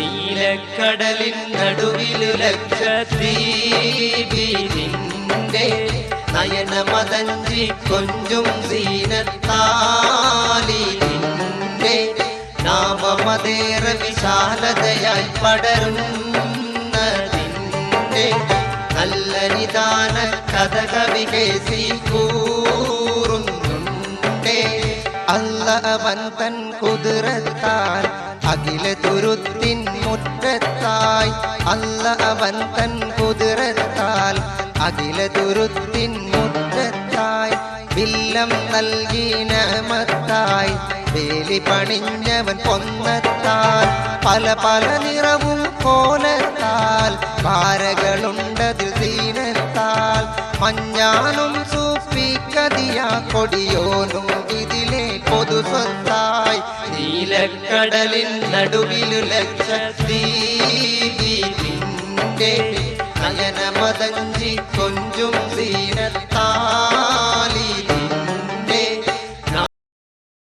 നീലക്കടലിൻ നടുവിൽ ലക്ഷദ്വീപിന്റെ നയനമതഞ്ചി കൊഞ്ചും സീനത്താലിന്റെ നാമമതേറെ വിശാലതയായി പടരുന്നതിന്റെ നല്ല നിദാന കഥകവി കേസി കൂറുന്നുണ്ടേ. അല്ല അവൻ തൻ കുതിരത്താൽ അഖില തുരുത്തിൻ മുറ്റത്തായി. അല്ല അവൻ തൻ കുതിരത്താൽ അഖില തുരുത്തിൻ മുറ്റത്തായി. വില്ലം നൽകി നമത്തായി വേലി പണിഞ്ഞവൻ പൊന്നത്താൽ. പല പല നിറവും കോലത്താൽ പാരകളുണ്ടതിൽ സീനത്താൽ. മഞ്ഞാനും സൂപ്പിക്കതിയാ കൊടിയോനും ഇതിലെ പൊതുസ്വത്തായി. നീലക്കടലിൻ നടുവിൽ ലക്ഷദ്വീപിന്റെ നയനമതഞ്ചി